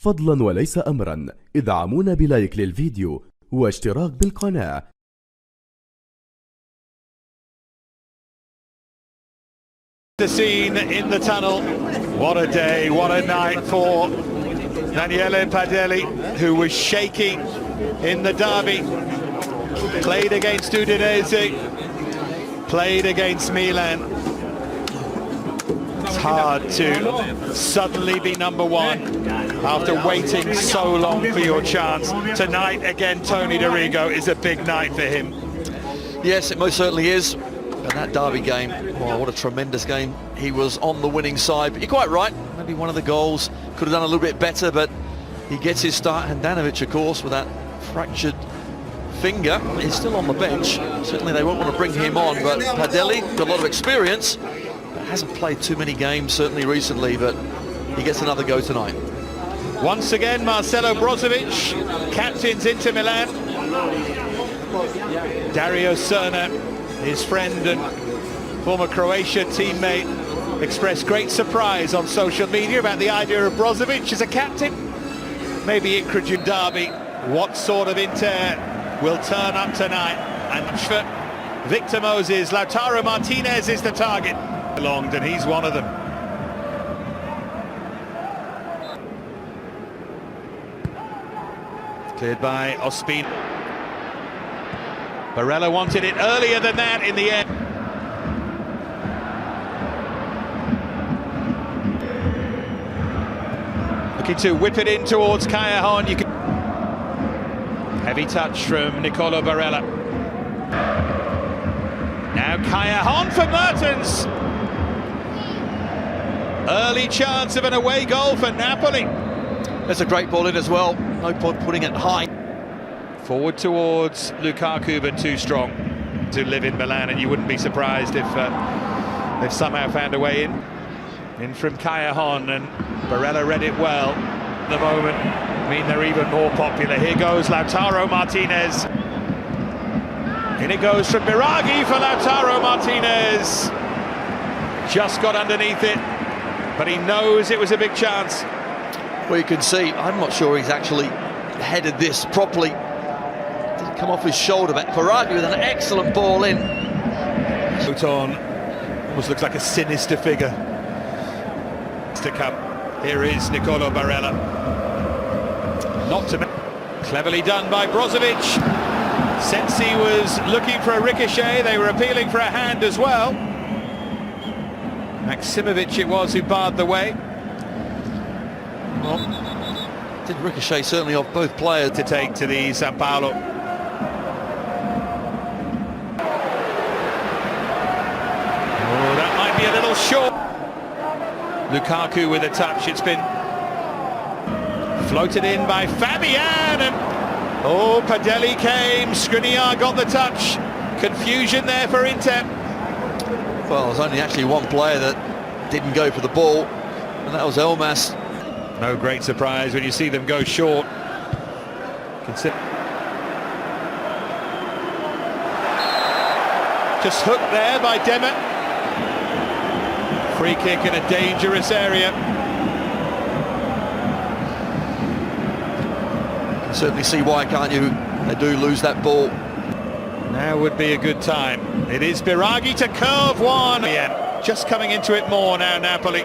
فضلا وليس أمرا ادعمونا بلايك للفيديو واشتراك بالقناة. The scene in the tunnel. What a day, what a night for Daniele Padelli, who was shaking in the derby. Played against Udinese, played against Milan. It's hard to suddenly be number one after waiting so long for your chance. Tonight again, Tony Dorigo is a big night for him. Yes, it most certainly is. And that derby game, oh, what a tremendous game. He was on the winning side, but you're quite right. Maybe one of the goals could have done a little bit better, but he gets his start. Handanovic, of course, with that fractured finger, is still on the bench. Certainly they won't want to bring him on, but Padelli, got a lot of experience, but hasn't played too many games, certainly recently, but he gets another go tonight. Once again, Marcelo Brozovic captains Inter Milan. Dario Serna, his friend and former Croatia teammate, expressed great surprise on social media about the idea of Brozovic as a captain. Maybe incredulous derby. What sort of Inter will turn up tonight? And for Victor Moses, Lautaro Martinez is the target. Belonged, and he's one of them. Cleared by Ospina. Barella wanted it earlier than that in the end. Looking to whip it in towards Callejon. Heavy touch from Nicolo Barella. Now Callejon for Mertens. Early chance of an away goal for Napoli. That's a great ball in as well. No point putting it high. Forward towards Lukaku, but too strong to live in Milan, and you wouldn't be surprised if they've somehow found a way in from Callejon, and Barella read it well. At the moment, I mean, they're even more popular. Here goes Lautaro Martinez. In it goes from Biraghi for Lautaro Martinez. Just got underneath it, but he knows it was a big chance. Well, you can see, I'm not sure he's actually headed this properly. Didn't come off his shoulder, but Biraghi with an excellent ball in. Luton almost looks like a sinister figure to come. Here is Nicolo Barella. Not to cleverly done by Brozovic. Sensi was looking for a ricochet. They were appealing for a hand as well. Maksimovic it was who barred the way. Well, did ricochet certainly off both players. To take to the San Paolo. Oh, that might be a little short. Lukaku with a touch. It's been floated in by Fabian, and oh, Padelli came. Skriniar got the touch. Confusion there for Inter. Well, there's only actually one player that didn't go for the ball, and that was Elmas. No great surprise when you see them go short. Just hooked there by Demet. Free kick in a dangerous area. You can certainly see why, can't you? They do lose that ball. Now would be a good time. It is Biraghi to curve one. Yeah, just coming into it more now, Napoli.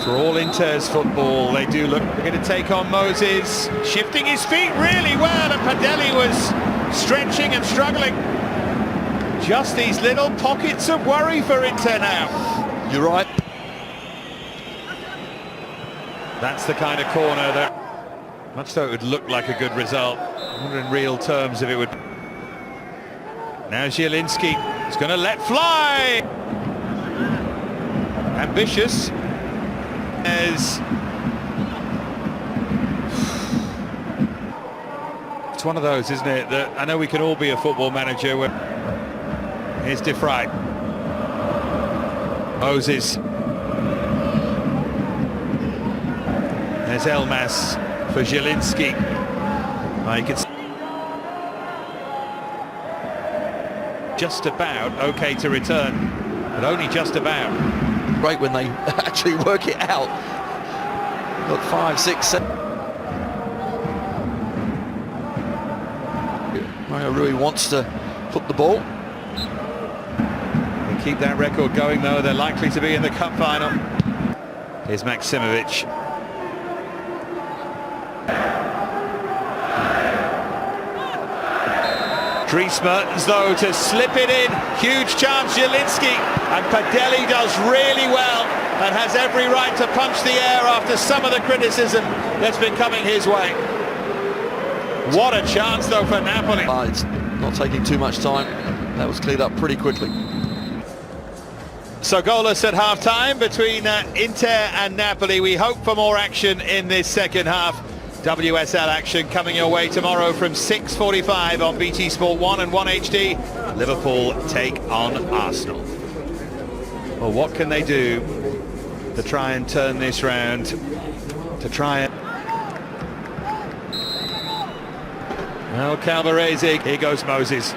For all Inter's football, they do look. They're going to take on Moses, shifting his feet really well, and Padelli was stretching and struggling. Just these little pockets of worry for Inter now. You're right. That's the kind of corner that, much though it would look like a good result, I wonder in real terms if it would. Now Zielinski is going to let fly. Ambitious. It's one of those, isn't it, that I know we can all be a football manager. Here's De Vrij. Moses. There's Elmas for Zielinski. You can see just about okay to return, but only just about. Great when they actually work it out. Got 5, 6, 7. Mario Rui wants to put the ball. They keep that record going though, they're likely to be in the cup final. Here's Maximovic. Dries Mertens though to slip it in, huge chance Zielinski, and Padelli does really well and has every right to punch the air after some of the criticism that's been coming his way. What a chance though for Napoli. It's not taking too much time, that was cleared up pretty quickly. So goalless at half-time between Inter and Napoli. We hope for more action in this second half. WSL action coming your way tomorrow from 6:45 on BT Sport 1 and 1 HD. Liverpool take on Arsenal. Well, what can they do to try and turn this round? To try and... Well, Calvarese, here goes Moses.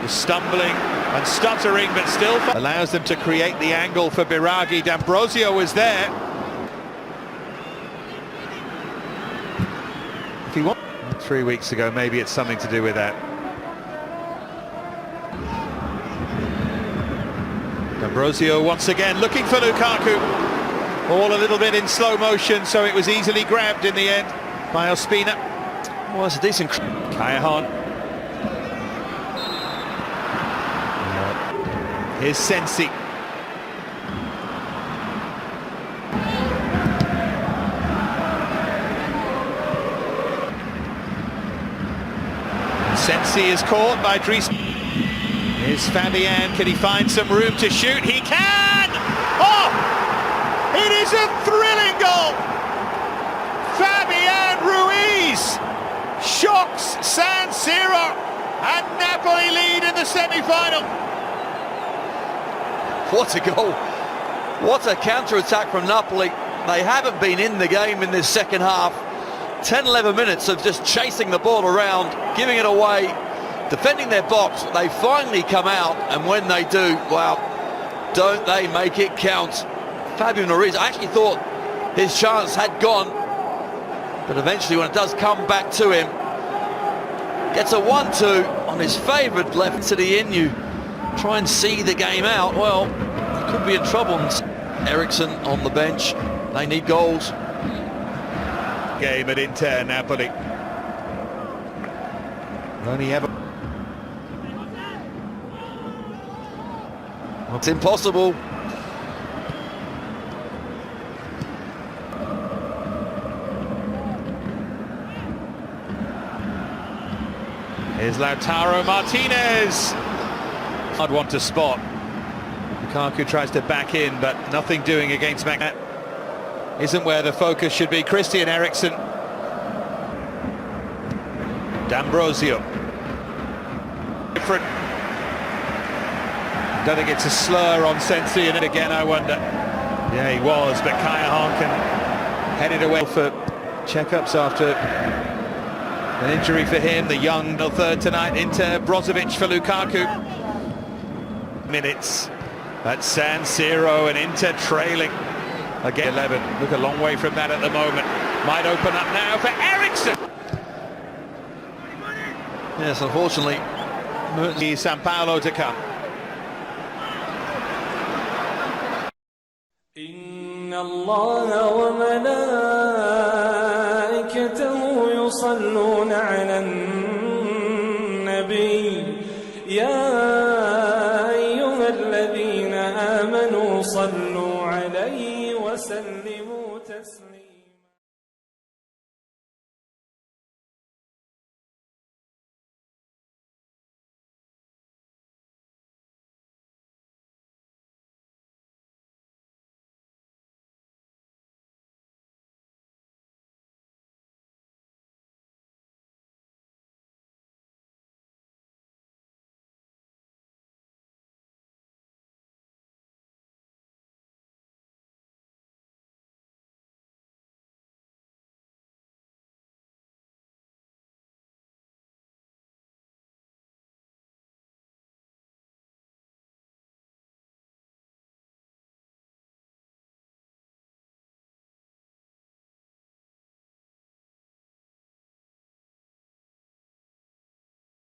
Just stumbling and stuttering, but still allows them to create the angle for Biraghi. D'Ambrosio was there. If he won 3 weeks ago, maybe it's something to do with that. D'Ambrosio once again looking for Lukaku. All a little bit in slow motion, so it was easily grabbed in the end by Ospina. Well, it's a decent... Callejon. Here's Sensi. Sensi is caught by Dries. Here's Fabian, can he find some room to shoot? He can! Oh! It is a thrilling goal! Fabian Ruiz shocks San Siro and Napoli lead in the semi-final. What a goal! What a counter-attack from Napoli. They haven't been in the game in this second half. 10-11 minutes of just chasing the ball around, giving it away, defending their box. They finally come out, and when they do, well, don't they make it count. Fabian Ruiz, I actually thought his chance had gone, but eventually when it does come back to him, gets a 1-2 on his favourite left to the in. You try and see the game out, well, he could be in trouble. Eriksson on the bench, they need goals. Game at Inter Napoli. Only ever. It's impossible. Here's Lautaro Martinez. I'd want to spot. Lukaku tries to back in, but nothing doing against Magnat. Isn't where the focus should be. Christian Eriksen. D'Ambrosio. Different. Don't think it's a slur on Sensi, and again I wonder. Yeah, he was, but Callejon can head it away for checkups after an injury for him. The young third tonight. Inter Brozovic for Lukaku. Minutes at San Siro, and Inter trailing. Again, 11. Look a long way from that at the moment. Might open up now for Eriksson. Yes, unfortunately. San Paolo to come. إن الله وملائكته يصلون على النبي يا أيها الذين آمنوا صلوا عليه وسلموا تسليما.